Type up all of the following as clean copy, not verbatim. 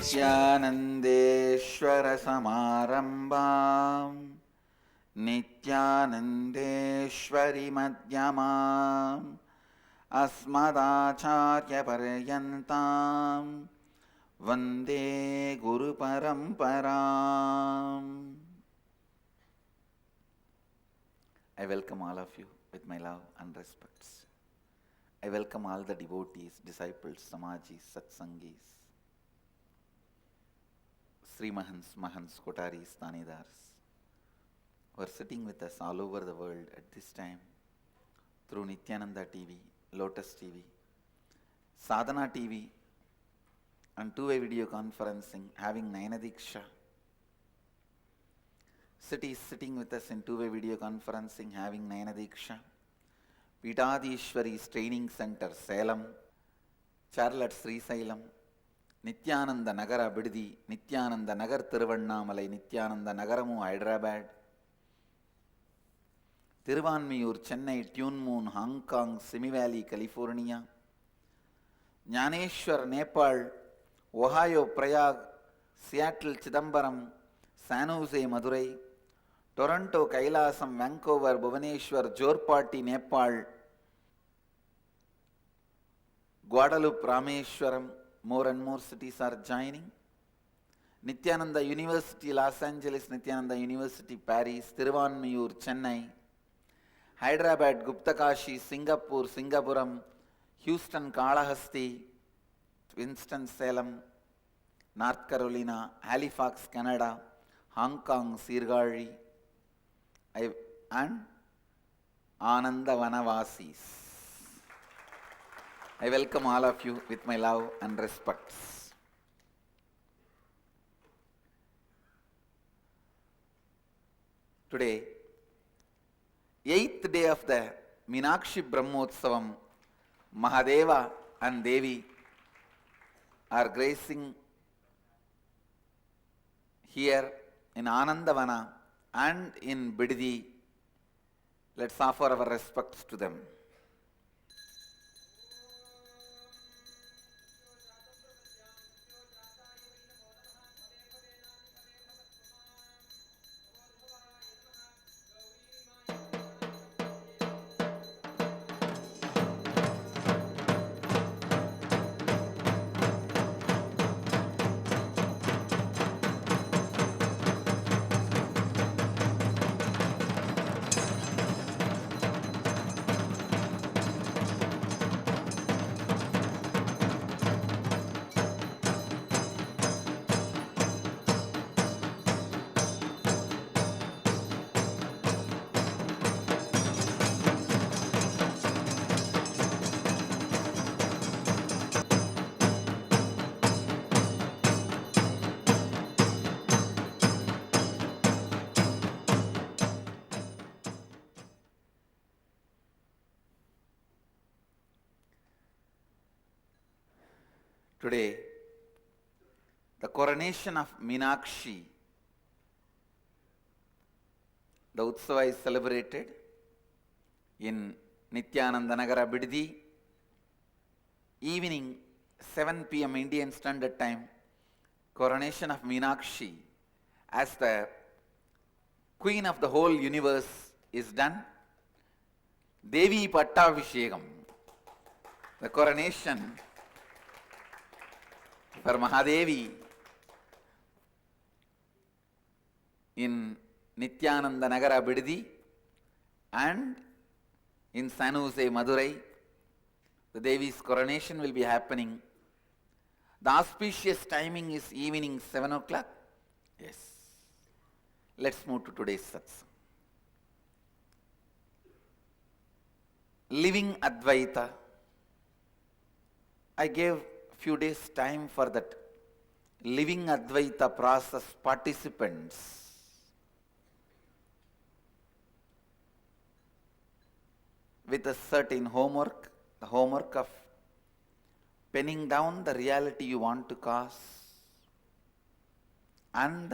नित्यानन्देश्वर समारम्भां नित्यानन्देश्वरि मध्यमाम् अस्मदाचार्यपर्यन्तां वन्दे गुरुपरम्पराम्. I welcome all of you with my love and respects. I welcome all the devotees, disciples, samajis, satsangis, Sri Mahants, Mahants, Kotaris, Tanidars, who are sitting with us all over the world at this time through Nityananda TV, Lotus TV, Sadhana TV, and two-way video conferencing, having Nayanadiksha. Cities sitting with us in two-way video conferencing, having Nayanadiksha. Pitadishwari's Training Center, Salem, Charlotte, Sri Salem, Nityananda Nagara Biddi, Nityananda Nagar Thiruvannamalai, Nityananda Nagaramu, Hyderabad, Thiruvanmiyur, Chennai, Tune Moon, Hong Kong, Simi Valley, California, Jnaneshwar, Nepal, Ohio, Prayag, Seattle, Chidambaram, San Jose, Madurai, Toronto, Kailasam, Vancouver, Bhubaneswar, Jorpati, Nepal, Guadalupe, Rameshwaram, more and more cities are joining. Nityananda University, Los Angeles, Nityananda University, Paris, Thiruvanmiyur, Chennai, Hyderabad, Guptakashi, Singapore, Singapuram, Houston, Kalahasti, Winston-Salem, North Carolina, Halifax, Canada, Hong Kong, Sirgari, and Ananda Vanavasis. I welcome all of you with my love and respects. Today, 8th day of the Meenakshi Brahmotsavam, Mahadeva and Devi are gracing here in Anandavana and in Biddi. Let's offer our respects to them. Today, the coronation of Meenakshi, the Utsava is celebrated in Nityananda Nagara Biddi, evening 7 p.m. Indian Standard Time. Coronation of Meenakshi as the Queen of the whole universe is done. Devi Pattabhishekam, the coronation for Mahadevi in Nityananda Nagara Biddi and in San Jose, Madurai. The Devi's coronation will be happening. The auspicious timing is evening 7 o'clock. Yes. Let's move to today's satsang. Living Advaitha. I gave few days time for that Living Advaitha process participants. With a certain homework, the homework of penning down the reality you want to cause and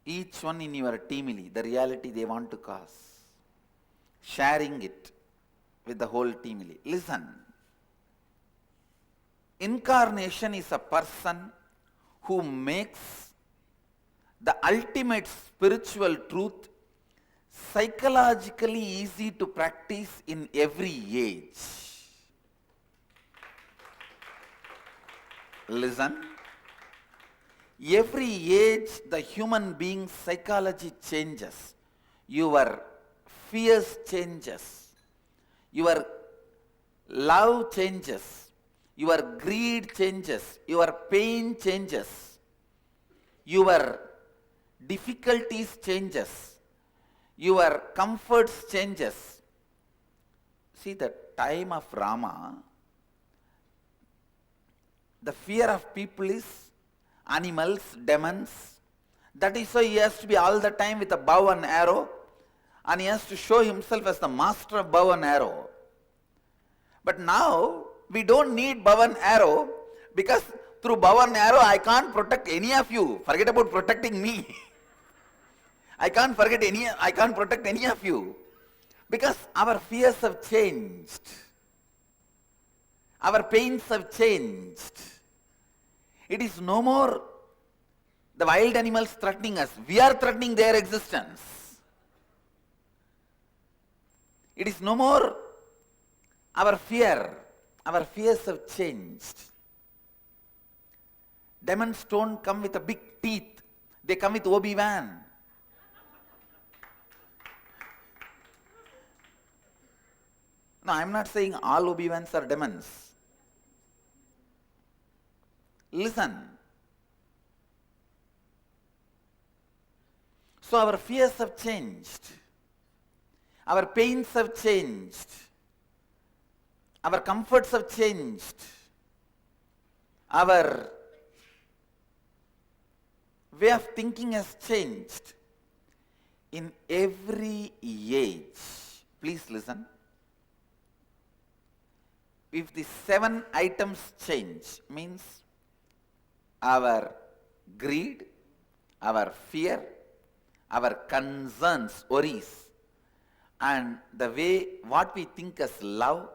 each one in your teamily, the reality they want to cause, sharing it with the whole teamily. Listen. Incarnation is a person who makes the ultimate spiritual truth psychologically easy to practice in every age. Listen. Every age the human being's psychology changes. Your fears changes. Your love changes. Your greed changes. Your pain changes. Your difficulties changes. Your comforts changes. See, the time of Rama, the fear of people is animals, demons. That is why he has to be all the time with a bow and arrow, and he has to show himself as the master of bow and arrow. But now we don't need bow and arrow, because through bow and arrow I can't protect any of you. Forget about protecting me. I can't protect any of you, because our fears have changed. Our pains have changed. It is no more the wild animals threatening us. We are threatening their existence. It is no more our fear. Our fears have changed. Demons don't come with a big teeth. They come with Obi-Wan. No, I am not saying all Obi-Wans are demons. Listen. So our fears have changed. Our pains have changed. Our comforts have changed. Our way of thinking has changed. In every age, please listen. If the 7 items change, means our greed, our fear, our concerns, worries, and the way what we think as love,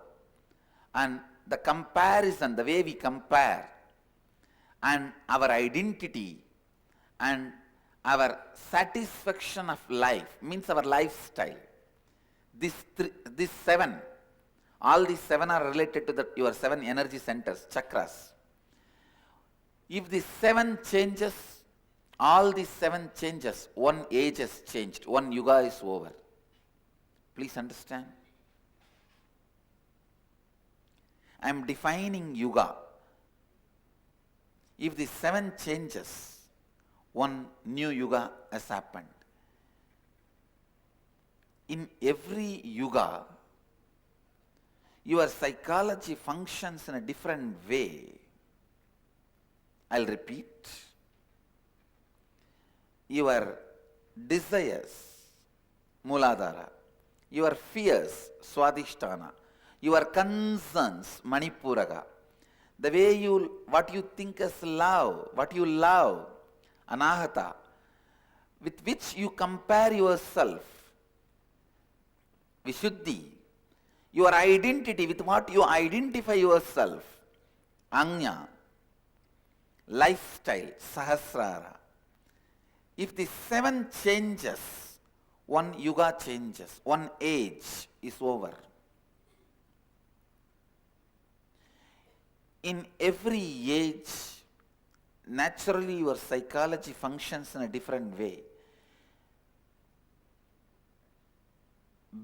and the comparison, the way we compare, and our identity, and our satisfaction of life, means our lifestyle. These 7, all these 7 are related to your 7 energy centers, chakras. If the 7 changes, all these 7 changes, one age has changed, one yuga is over. Please understand. I am defining yuga. If the 7 changes, one new yuga has happened. In every yuga, your psychology functions in a different way. I'll repeat. Your desires, Muladhara. Your fears, Swadhisthana. Your concerns, Manipuraga. The way what you think as love, what you love, Anahata. With which you compare yourself, Vishuddhi. Your identity, with what you identify yourself, Anya. Lifestyle, Sahasrara. If the 7 changes, one yuga changes, one age is over. In every age, naturally your psychology functions in a different way.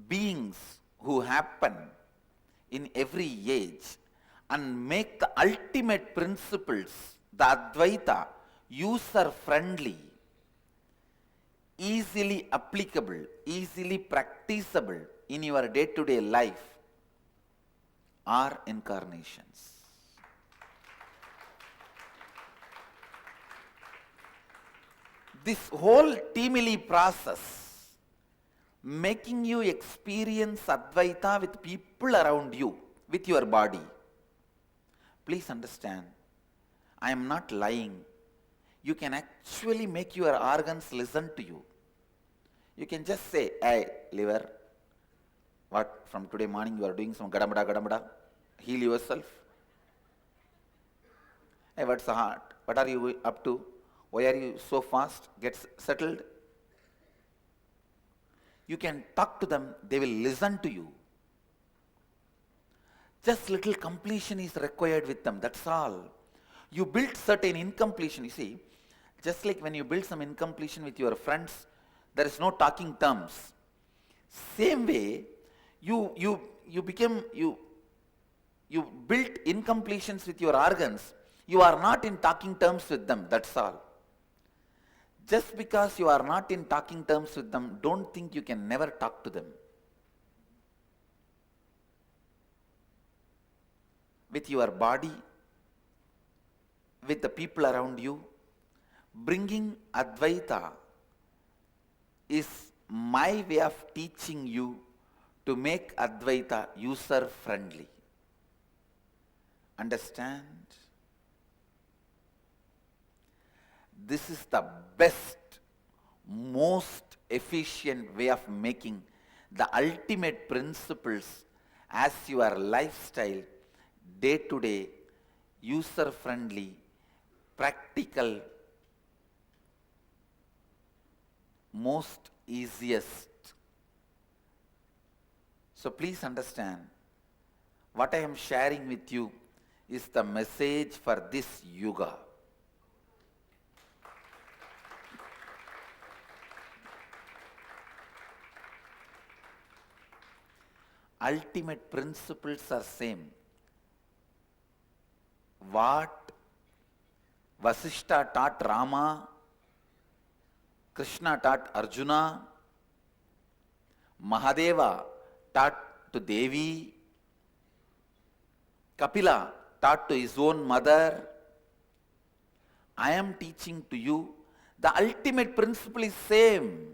Beings who happen in every age and make the ultimate principles, the Advaita, user-friendly, easily applicable, easily practicable in your day-to-day life, are incarnations. This whole teamily process, making you experience Advaita with people around you, with your body. Please understand, I am not lying. You can actually make your organs listen to you. You can just say, hey, liver, what, from today morning you are doing some gadamada, heal yourself. Hey, what's the heart? What are you up to? Why are you so fast? Get settled. You can talk to them, they will listen to you. Just little completion is required with them, that's all. You build certain incompletion, you see, just like when you build some incompletion with your friends, there is no talking terms. Same way, you built incompletions with your organs, you are not in talking terms with them, that's all. Just because you are not in talking terms with them, don't think you can never talk to them. With your body, with the people around you, bringing Advaita is my way of teaching you to make Advaita user-friendly. Understand? This is the best, most efficient way of making the ultimate principles as your lifestyle, day to day, user-friendly, practical, most easiest. So please understand, what I am sharing with you is the message for this yuga. Ultimate principles are same. What Vasishta taught Rama, Krishna taught Arjuna, Mahadeva taught to Devi, Kapila taught to his own mother, I am teaching to you. The ultimate principle is same.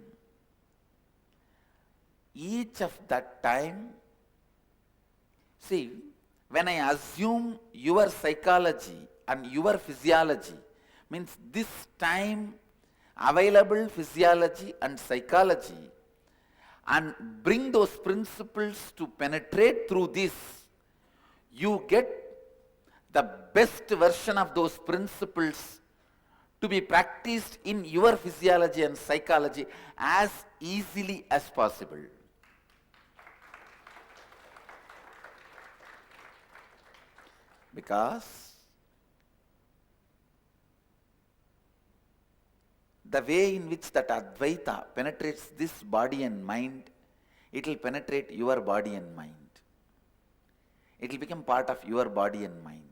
Each of that time, see, when I assume your psychology and your physiology, means this time available physiology and psychology, and bring those principles to penetrate through this, you get the best version of those principles to be practiced in your physiology and psychology as easily as possible. Because the way in which that Advaita penetrates this body and mind, it will penetrate your body and mind. It will become part of your body and mind.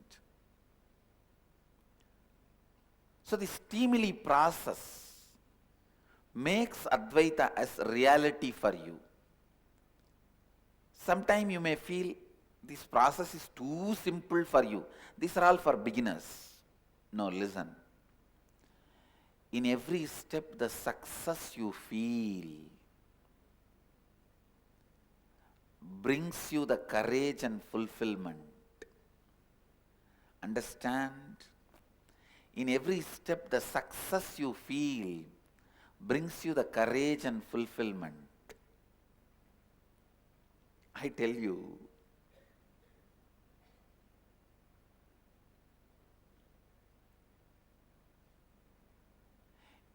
So this teamily process makes Advaita as reality for you. Sometime you may feel this process is too simple for you. These are all for beginners. No, listen. In every step, the success you feel brings you the courage and fulfillment. Understand? In every step, the success you feel brings you the courage and fulfillment. I tell you,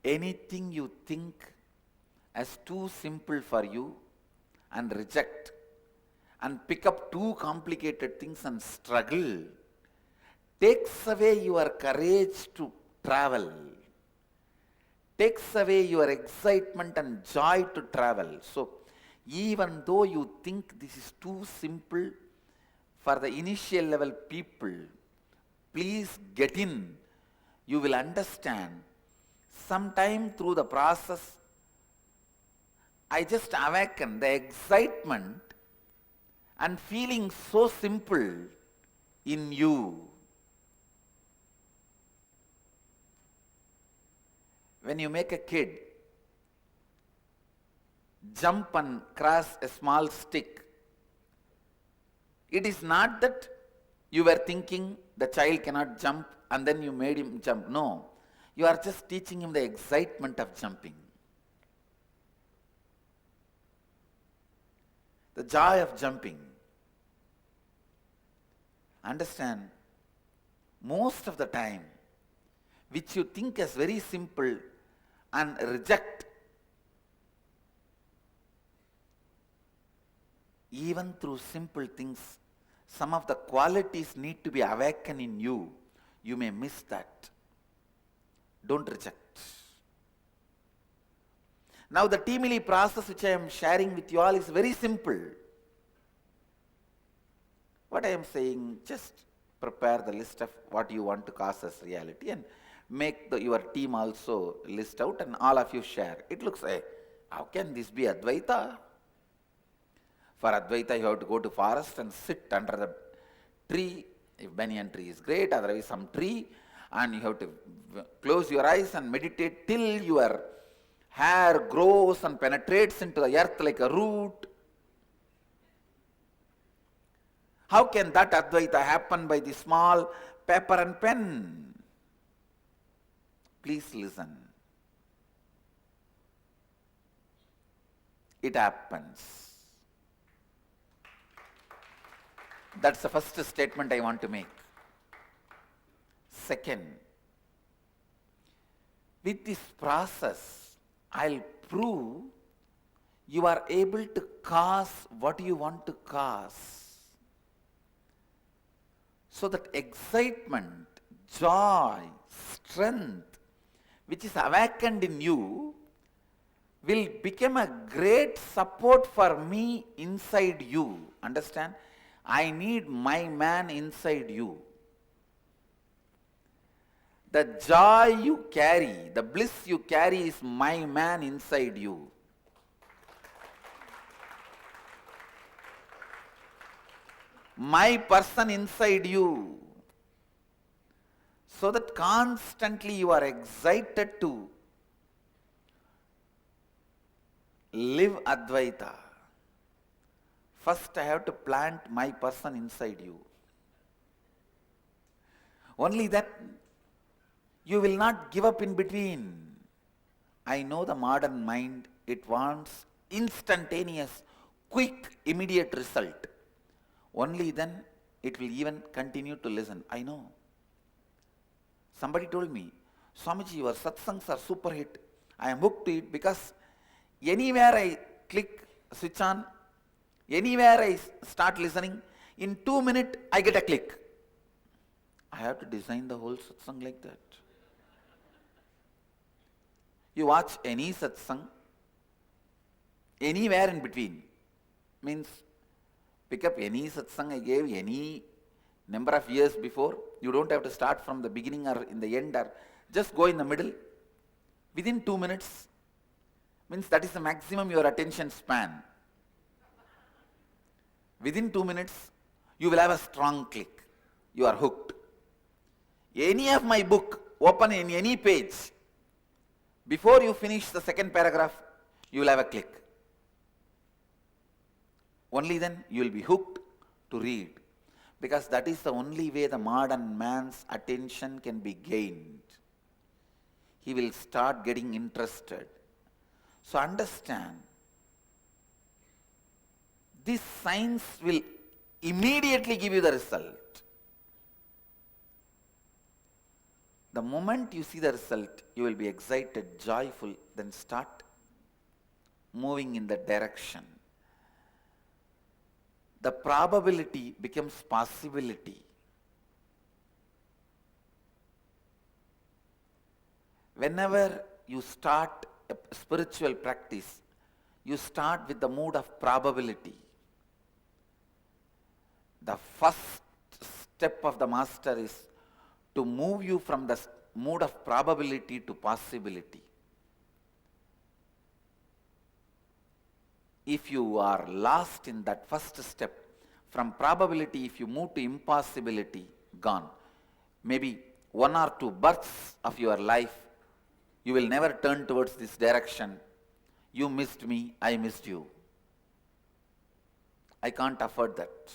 anything you think as too simple for you and reject and pick up too complicated things and struggle takes away your courage to travel, takes away your excitement and joy to travel. So even though you think this is too simple for the initial level people, please get in. You will understand. Sometime through the process, I just awaken the excitement and feeling so simple in you. When you make a kid jump and cross a small stick, it is not that you were thinking the child cannot jump and then you made him jump. No. You are just teaching him the excitement of jumping. The joy of jumping. Understand? most of the time, which you think as very simple and reject, even through simple things, some of the qualities need to be awakened in you. You may miss that. Don't reject. Now the teamily process which I am sharing with you all is very simple. What I am saying, just prepare the list of what you want to cause as reality and make your team also list out and all of you share. It looks like, how can this be Advaita? For Advaita you have to go to forest and sit under the tree. If banyan tree is great, otherwise some tree, and you have to close your eyes and meditate till your hair grows and penetrates into the earth like a root. How can that Advaita happen by the small paper and pen? Please listen. It happens. That's the first statement I want to make. Second, with this process, I'll prove you are able to cause what you want to cause. So that excitement, joy, strength, which is awakened in you, will become a great support for me inside you. Understand? I need my man inside you. The joy you carry, the bliss you carry is my man inside you. My person inside you. So that constantly you are excited to live Advaita. First I have to plant my person inside you. Only then you will not give up in between. I know the modern mind, it wants instantaneous, quick, immediate result. Only then it will even continue to listen. I know. Somebody told me, Swamiji, your satsangs are super hit. I am hooked to it because anywhere I click, switch on, anywhere I start listening, in 2 minutes I get a click. I have to design the whole satsang like that. You watch any satsang, anywhere in between, means pick up any satsang I gave any number of years before. You don't have to start from the beginning or in the end, or just go in the middle. Within 2 minutes, means that is the maximum your attention span. Within 2 minutes, you will have a strong click. You are hooked. Any of my book, open in any page, before you finish the second paragraph, you will have a click. Only then you will be hooked to read. Because that is the only way the modern man's attention can be gained. He will start getting interested. So understand, this science will immediately give you the result. The moment you see the result, you will be excited, joyful, then start moving in that direction. The probability becomes possibility. Whenever you start a spiritual practice, you start with the mood of probability. The first step of the master is to move you from the mood of probability to possibility. If you are lost in that first step, from probability if you move to impossibility, gone. Maybe 1 or 2 births of your life, you will never turn towards this direction. You missed me, I missed you. I can't afford that.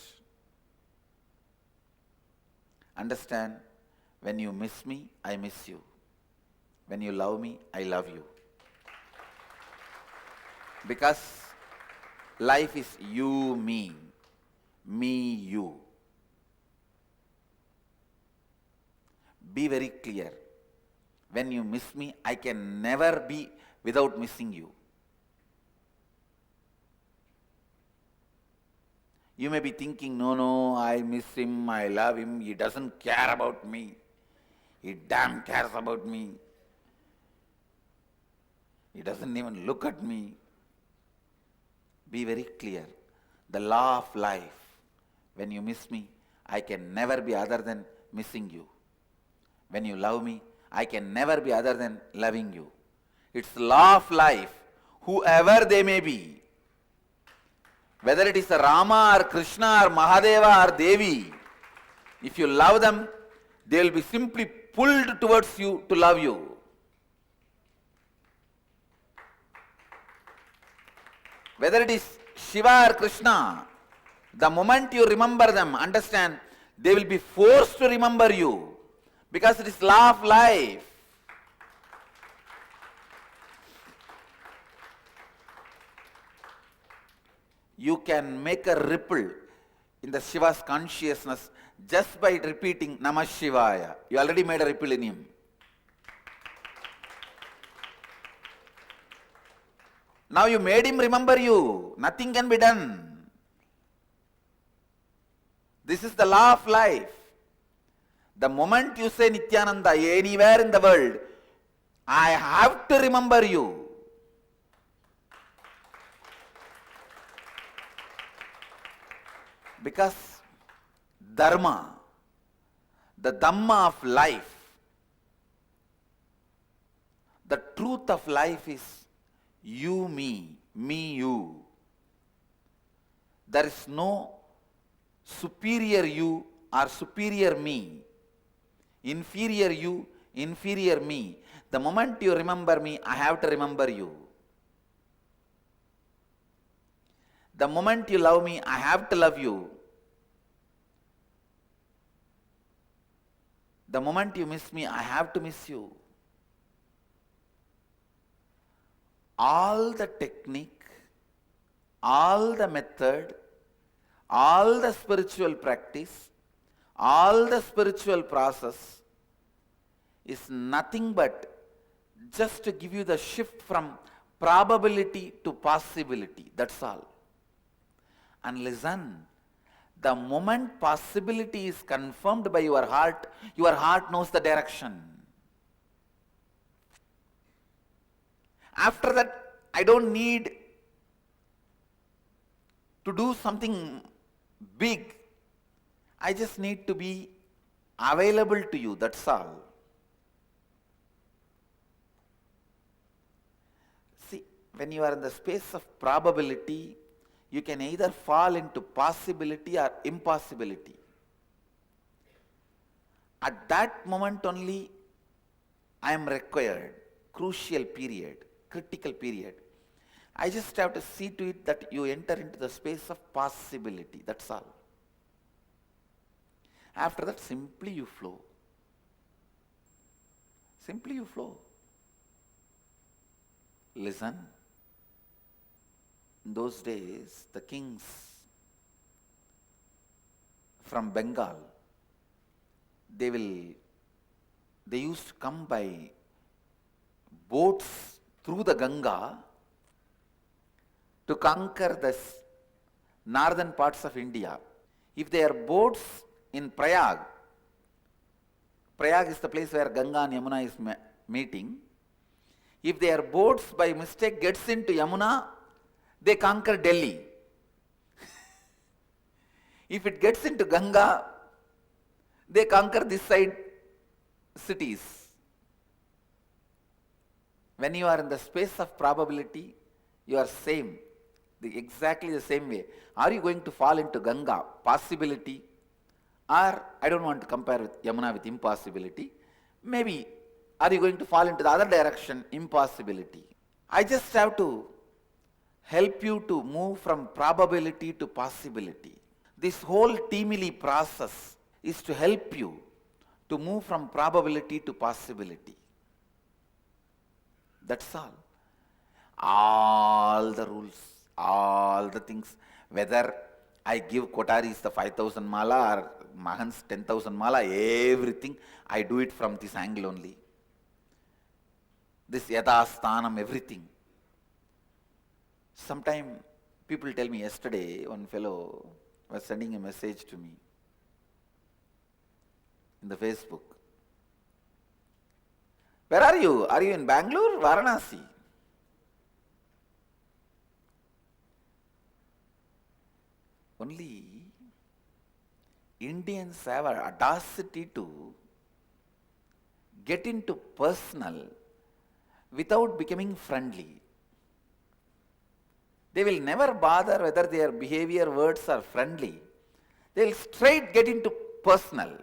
Understand, when you miss me, I miss you. When you love me, I love you. Because life is you, me, you. Be very clear. When you miss me, I can never be without missing you. You may be thinking, no, I miss him, I love him, he doesn't care about me. He damn cares about me. He doesn't even look at me. Be very clear. The law of life. When you miss me, I can never be other than missing you. When you love me, I can never be other than loving you. It's the law of life, whoever they may be. Whether it is a Rama or Krishna or Mahadeva or Devi, if you love them, they will be simply pulled towards you to love you. Whether it is Shiva or Krishna, the moment you remember them, understand, they will be forced to remember you, because it is law of life. You can make a ripple in the Shiva's consciousness just by repeating Namah Shivaya. You already made a ripple in him. Now you made him remember you. Nothing can be done. This is the law of life. The moment you say Nithyananda anywhere in the world, I have to remember you. Because Dharma, the Dhamma of life, the truth of life is you, me, you. There is no superior you or superior me, inferior you, inferior me. The moment you remember me, I have to remember you. The moment you love me, I have to love you. The moment you miss me, I have to miss you. All the technique, all the method, all the spiritual practice, all the spiritual process is nothing but just to give you the shift from probability to possibility. That's all. And listen, the moment possibility is confirmed by your heart knows the direction. After that, I don't need to do something big. I just need to be available to you, that's all. See, when you are in the space of probability, you can either fall into possibility or impossibility. At that moment only, I am required, crucial period, critical period. I just have to see to it that you enter into the space of possibility, that's all. After that, simply you flow. Simply you flow. Listen. In those days, the kings from Bengal, they used to come by boats through the Ganga to conquer the northern parts of India. If there are boats in Prayag is the place where Ganga and Yamuna is meeting. If their boats by mistake gets into Yamuna, they conquer Delhi. If it gets into Ganga, they conquer this side cities. When you are in the space of probability, you are same, exactly the same way. Are you going to fall into Ganga, possibility, or I don't want to compare with Yamuna with impossibility, maybe are you going to fall into the other direction, impossibility. I just have to help you to move from probability to possibility. This whole teamily process is to help you to move from probability to possibility. That's all. All the rules, all the things, whether I give Kotaris the 5,000 mala or Mahan's 10,000 mala, everything, I do it from this angle only. This yadasthanam, everything. Sometime people tell me, yesterday one fellow was sending a message to me in the Facebook. Where are you? Are you in Bangalore? Varanasi? Only Indians have an audacity to get into personal without becoming friendly. They will never bother whether their behavior, words are friendly. They will straight get into personal.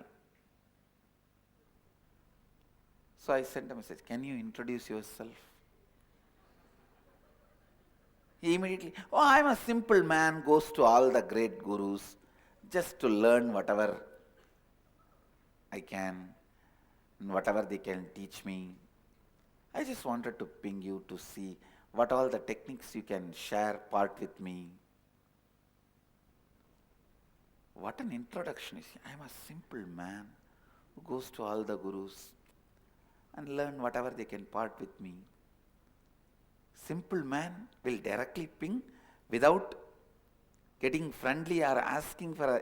So I sent a message, can you introduce yourself? He immediately, oh, I am a simple man, goes to all the great gurus just to learn whatever I can, and whatever they can teach me. I just wanted to ping you to see what all the techniques you can share, part with me. What an introduction. I am a simple man who goes to all the gurus and learn whatever they can part with me. Simple man will directly ping without getting friendly or asking for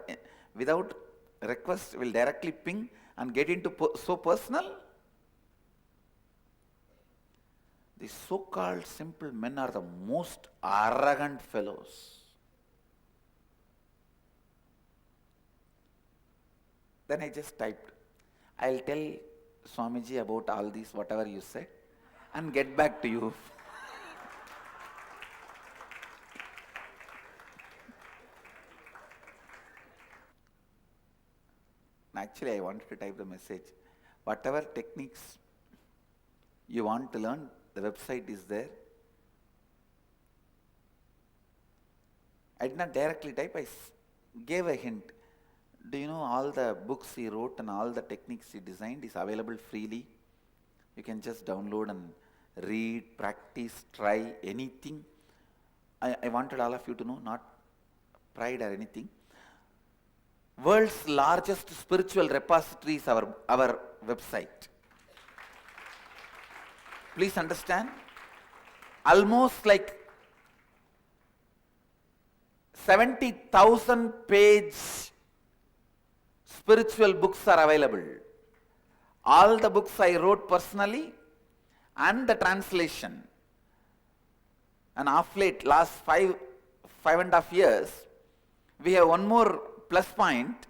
without request, will directly ping and get into so personal. The so-called simple men are the most arrogant fellows. Then I just typed, I'll tell Swamiji about all this, whatever you said, and get back to you. Actually, I wanted to type the message. Whatever techniques you want to learn, the website is there. I did not directly type, I gave a hint. Do you know all the books he wrote and all the techniques he designed is available freely? You can just download and read, practice, try anything. I wanted all of you to know, not pride or anything. World's largest spiritual repository is our website. Please understand, almost like 70,000 page spiritual books are available. All the books I wrote personally and the translation. And of late, last five and a half years, we have one more plus point.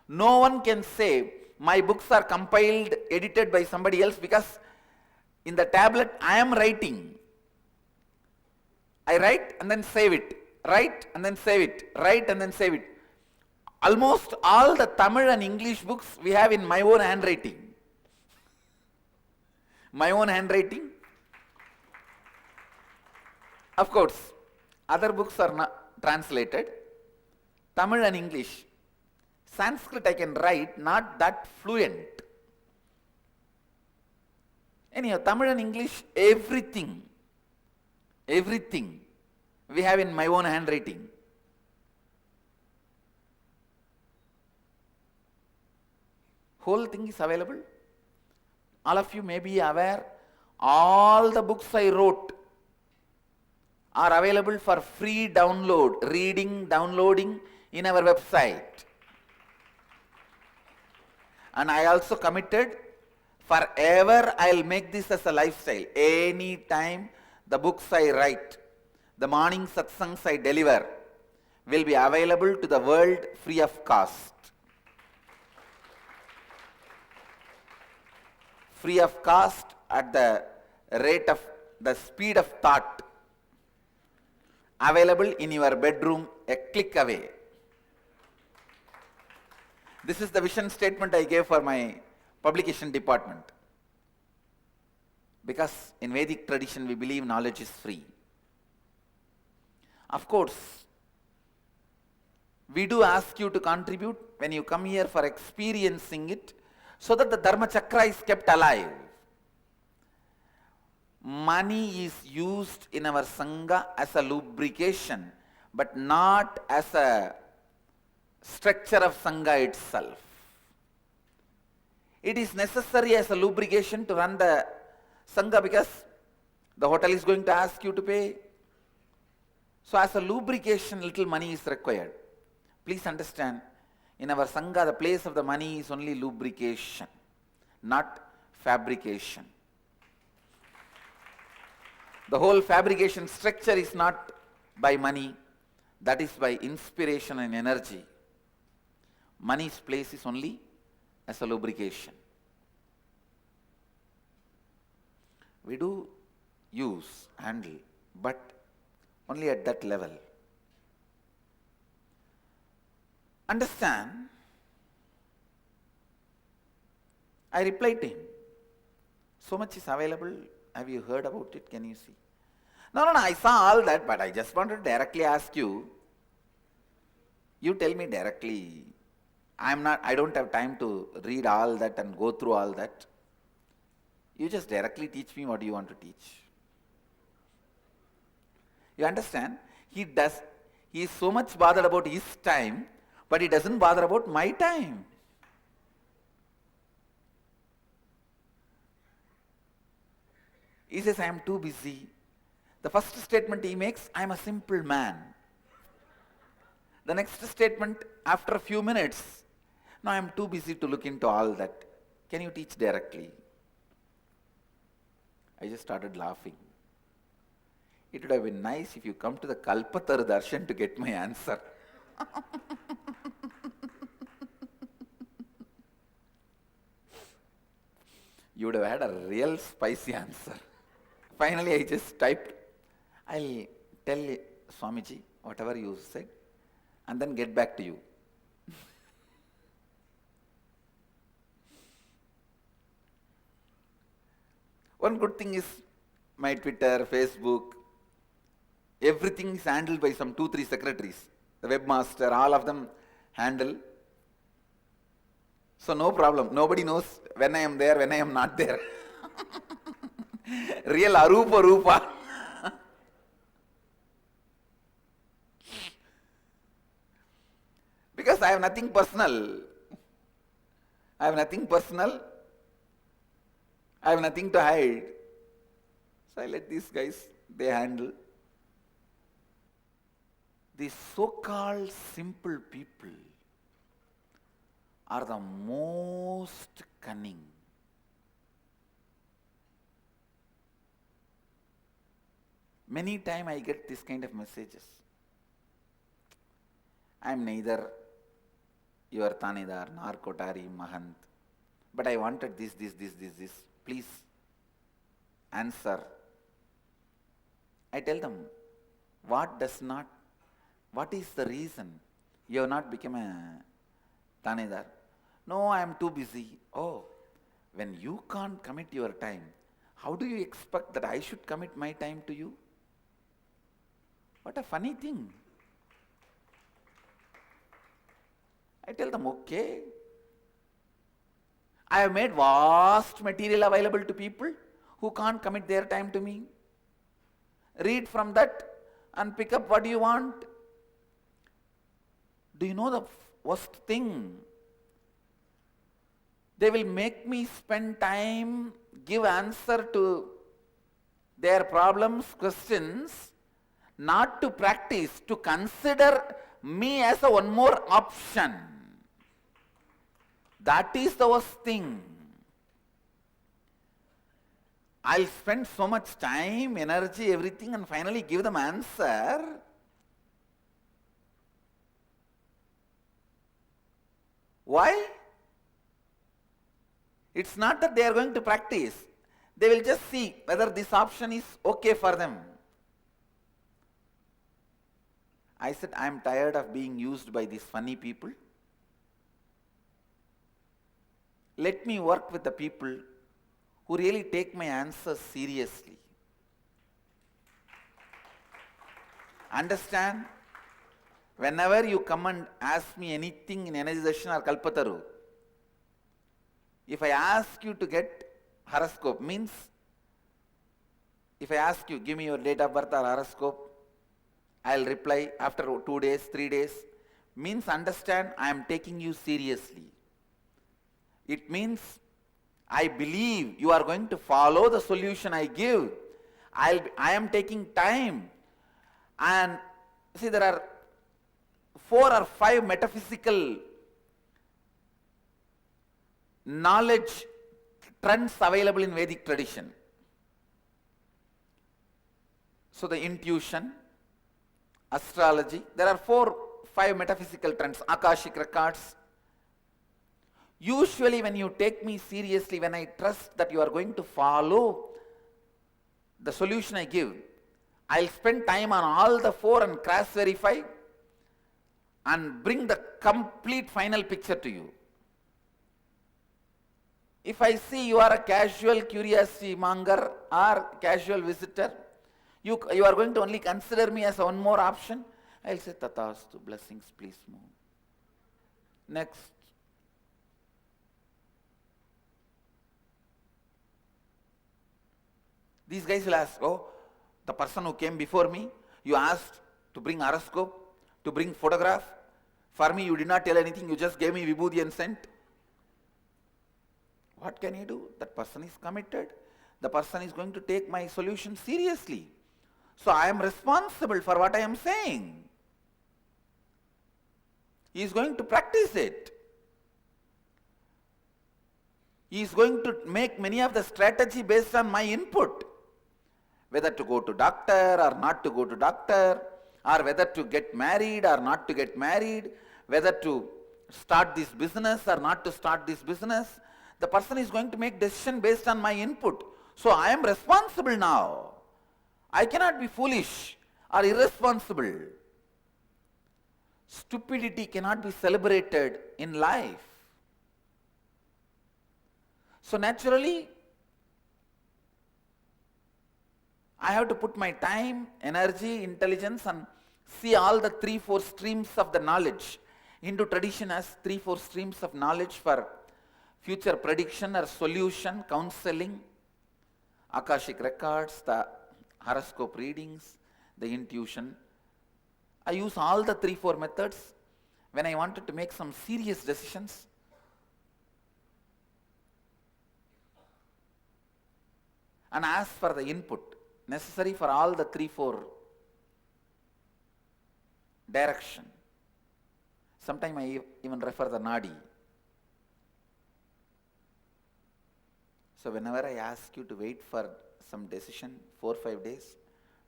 No one can say my books are compiled, edited by somebody else, because in the tablet I am writing. I write and then save it. Write and then save it. Write and then save it. Almost all the Tamil and English books we have in my own handwriting. My own handwriting. Of course, other books are not translated. Tamil and English. Sanskrit I can write, not that fluent. Anyhow, Tamil and English, everything we have in my own handwriting. Whole thing is available. All of you may be aware, all the books I wrote are available for free download, reading, downloading in our website. And I also committed, forever I'll make this as a lifestyle. Any time the books I write, the morning satsangs I deliver, will be available to the world free of cost. Free of cost at the rate of the speed of thought. Available in your bedroom, a click away. This is the vision statement I gave for my publication department. Because in Vedic tradition we believe knowledge is free. Of course, we do ask you to contribute when you come here for experiencing it, so that the Dharma Chakra is kept alive. Money is used in our Sangha as a lubrication, but not as a structure of Sangha itself. It is necessary as a lubrication to run the Sangha because the hotel is going to ask you to pay. So as a lubrication, little money is required. Please understand, in our Sangha, the place of the money is only lubrication, not fabrication. The whole fabrication structure is not by money, that is by inspiration and energy. Money's place is only as a lubrication. We do use, handle, but only at that level. Understand? I replied to him, so much is available, have you heard about it, can you see? No, I saw all that, but I just wanted to directly ask you. You tell me directly. I don't have time to read all that and go through all that. You just directly teach me what you want to teach. You understand? He is so much bothered about his time, but he doesn't bother about my time. He says, I am too busy. The first statement he makes, I am a simple man. The next statement, after a few minutes, no, I am too busy to look into all that. Can you teach directly? I just started laughing. It would have been nice if you come to the Kalpatar Darshan to get my answer. You would have had a real spicy answer. Finally, I just typed, I'll tell Swamiji whatever you said and then get back to you. One good thing is my Twitter, Facebook, everything is handled by some 2-3 secretaries. The webmaster, all of them handle. So no problem. Nobody knows when I am there, when I am not there. Real Arupa Rupa. Because I have nothing personal. I have nothing personal. I have nothing to hide. So I let these guys, they handle. These so-called simple people are the most cunning. Many times I get this kind of messages. I am neither your Tanidar nor Kotari Mahant, but I wanted this. Please answer. I tell them, what is the reason you have not become a Tanidar? No, I am too busy. Oh, when you can't commit your time, how do you expect that I should commit my time to you? What a funny thing. I tell them, okay. I have made vast material available to people who can't commit their time to me. Read from that and pick up what you want. Do you know the worst thing? They will make me spend time, give answer to their problems, questions, not to practice, to consider me as a one more option. That is the worst thing. I'll spend so much time, energy, everything, and finally give them answer. Why? It's not that they are going to practice. They will just see whether this option is okay for them. I said, I am tired of being used by these funny people. Let me work with the people who really take my answers seriously. Understand? Whenever you come and ask me anything in energy session or Kalpataru, if I ask you to get horoscope, means if I ask you, give me your date of birth or horoscope, I'll reply after 2 days, 3 days, means understand I am taking you seriously. It means I believe you are going to follow the solution I give. I am taking time. And see, there are 4 or 5 metaphysical knowledge trends available in Vedic tradition. So the intuition, astrology, there are 4, 5 metaphysical trends, Akashic records. Usually when you take me seriously, when I trust that you are going to follow the solution I give, I'll spend time on all the 4 and cross verify and bring the complete final picture to you. If I see you are a casual curiosity monger or casual visitor, you are going to only consider me as one more option, I'll say, Tathastu, blessings, please move. Next. These guys will ask, oh, the person who came before me, you asked to bring horoscope, to bring photograph. For me, you did not tell anything, you just gave me vibhuti and sent. What can you do? That person is committed. The person is going to take my solution seriously. So I am responsible for what I am saying. He is going to practice it. He is going to make many of the strategy based on my input. Whether to go to doctor or not to go to doctor, or whether to get married or not to get married, whether to start this business or not to start this business. The person is going to make decision based on my input. So I am responsible now. I cannot be foolish or irresponsible. Stupidity cannot be celebrated in life. So naturally, I have to put my time, energy, intelligence and see all the 3-4 streams of the knowledge. Hindu tradition has 3-4 streams of knowledge for future prediction or solution, counseling, Akashic records, the horoscope readings, the intuition. I use all the 3-4 methods when I wanted to make some serious decisions. And ask for the input necessary for all the 3-4 direction. Sometimes I even refer the nadi. So whenever I ask you to wait for some decision 4-5 days,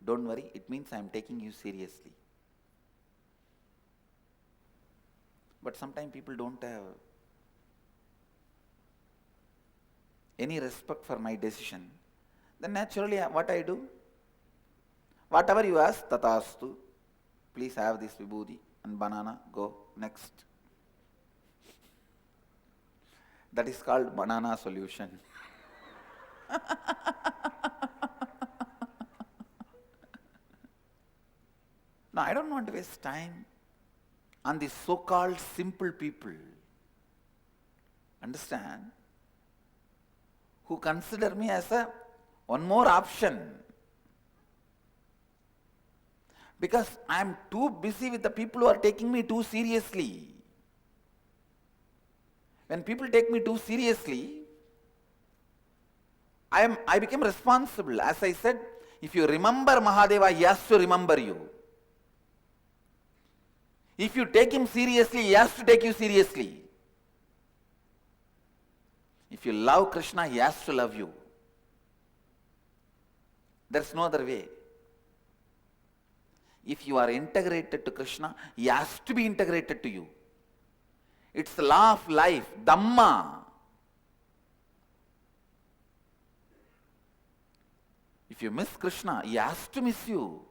don't worry, it means I am taking you seriously. But sometimes people don't have any respect for my decision. Then naturally what I do? Whatever you ask, Tathastu, please have this vibhuti and banana, go, next. That is called banana solution. Now I don't want to waste time on these so-called simple people. Understand? Who consider me as one more option. Because I am too busy with the people who are taking me too seriously. When people take me too seriously, I became responsible. As I said, if you remember Mahadeva, he has to remember you. If you take him seriously, he has to take you seriously. If you love Krishna, he has to love you. There's no other way. If you are integrated to Krishna, he has to be integrated to you. It's the law of life, Dhamma. If you miss Krishna, he has to miss you.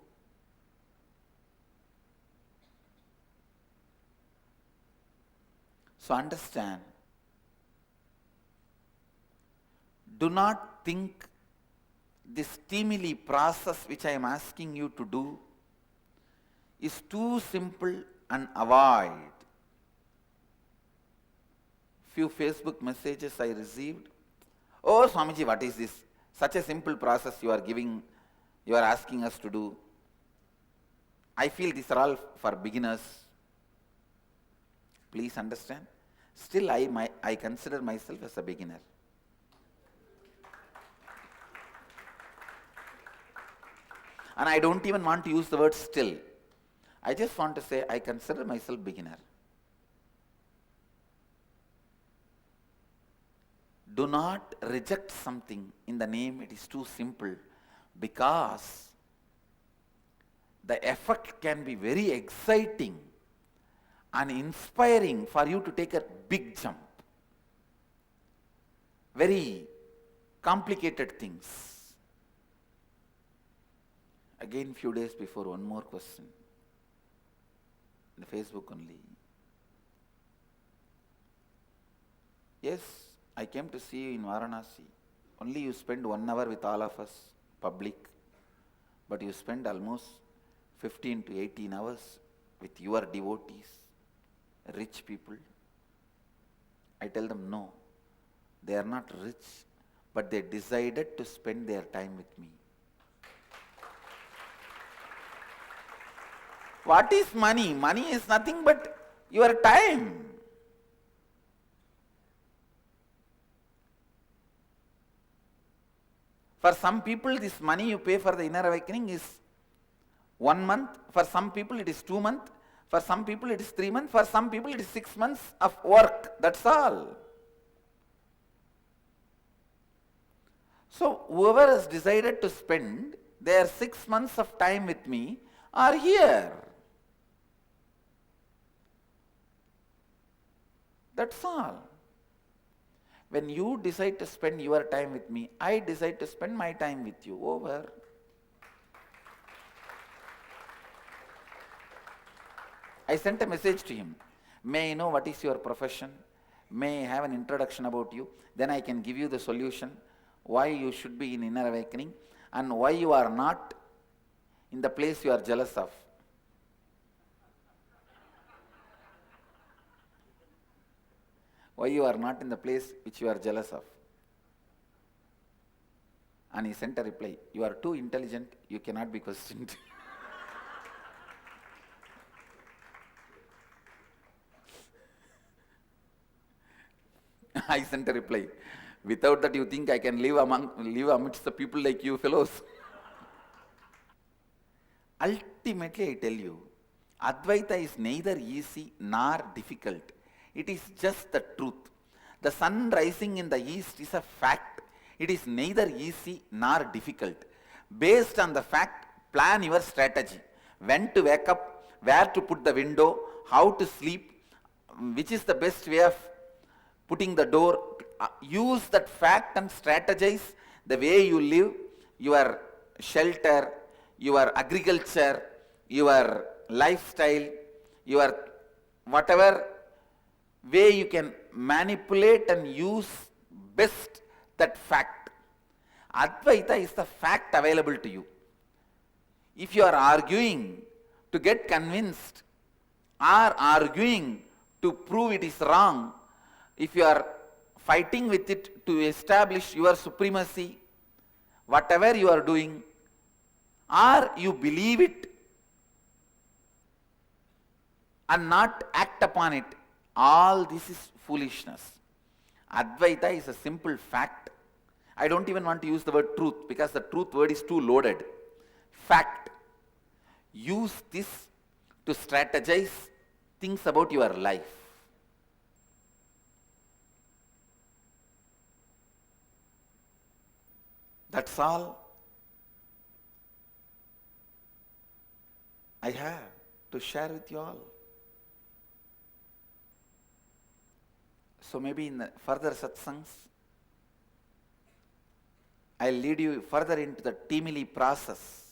So understand, do not think this teamily process which I am asking you to do is too simple and avoid. Few Facebook messages I received. Oh Swamiji, what is this? Such a simple process you are asking us to do. I feel these are all for beginners. Please understand. Still I consider myself as a beginner. And I don't even want to use the word still. I just want to say I consider myself beginner. Do not reject something in the name it is too simple, because the effect can be very exciting and inspiring for you to take a big jump. Very complicated things. Again, few days before, one more question. In the Facebook only. Yes, I came to see you in Varanasi. Only you spend 1 hour with all of us, public, but you spend almost 15 to 18 hours with your devotees, rich people. I tell them no, they are not rich, but they decided to spend their time with me. What is money? Money is nothing but your time. For some people, this money you pay for the inner awakening is 1 month. For some people, it is 2 months. For some people, it is 3 months. For some people, it is 6 months of work. That's all. So, whoever has decided to spend their 6 months of time with me are here. That's all. When you decide to spend your time with me, I decide to spend my time with you. Over. I sent a message to him. May I know what is your profession? May I have an introduction about you? Then I can give you the solution why you should be in inner awakening and why you are not in the place you are jealous of. Why you are not in the place which you are jealous of. And he sent a reply, you are too intelligent, you cannot be questioned. I sent a reply, without that you think I can live amidst the people like you fellows? Ultimately I tell you, Advaita is neither easy nor difficult. It is just the truth. The sun rising in the east is a fact. It is neither easy nor difficult. Based on the fact, plan your strategy. When to wake up, where to put the window, how to sleep, which is the best way of putting the door. Use that fact and strategize the way you live, your shelter, your agriculture, your lifestyle, your whatever way you can manipulate and use best that fact. Advaita is the fact available to you. If you are arguing to get convinced or arguing to prove it is wrong, if you are fighting with it to establish your supremacy, whatever you are doing, or you believe it and not act upon it, all this is foolishness. Advaita is a simple fact. I don't even want to use the word truth because the truth word is too loaded. Fact. Use this to strategize things about your life. That's all I have to share with you all. So maybe in the further satsangs, I'll lead you further into the teamily process.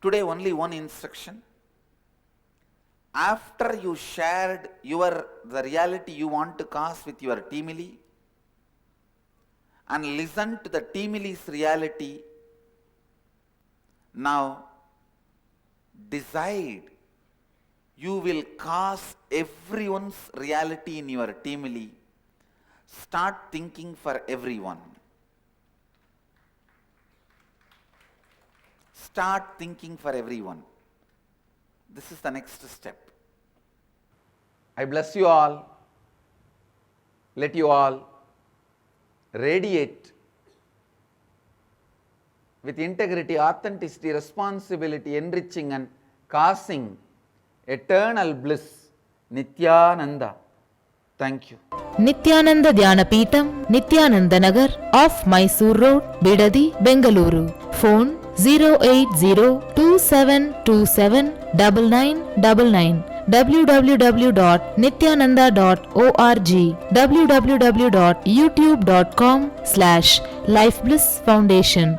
Today only one instruction. After you shared the reality you want to cause with your teamily and listen to the teamily's reality, now decide you will cause everyone's reality in your teamily. Start thinking for everyone. Start thinking for everyone. This is the next step. I bless you all. Let you all radiate with integrity, authenticity, responsibility, enriching and causing eternal bliss. Nithyananda. Thank you. Nithyananda Dhyanapeetham, Nithyananda Nagar, off Mysore Road, Bidadi, Bengaluru. Phone 08027279999. www.nithyananda.org, www.youtube.com/Life Bliss Foundation.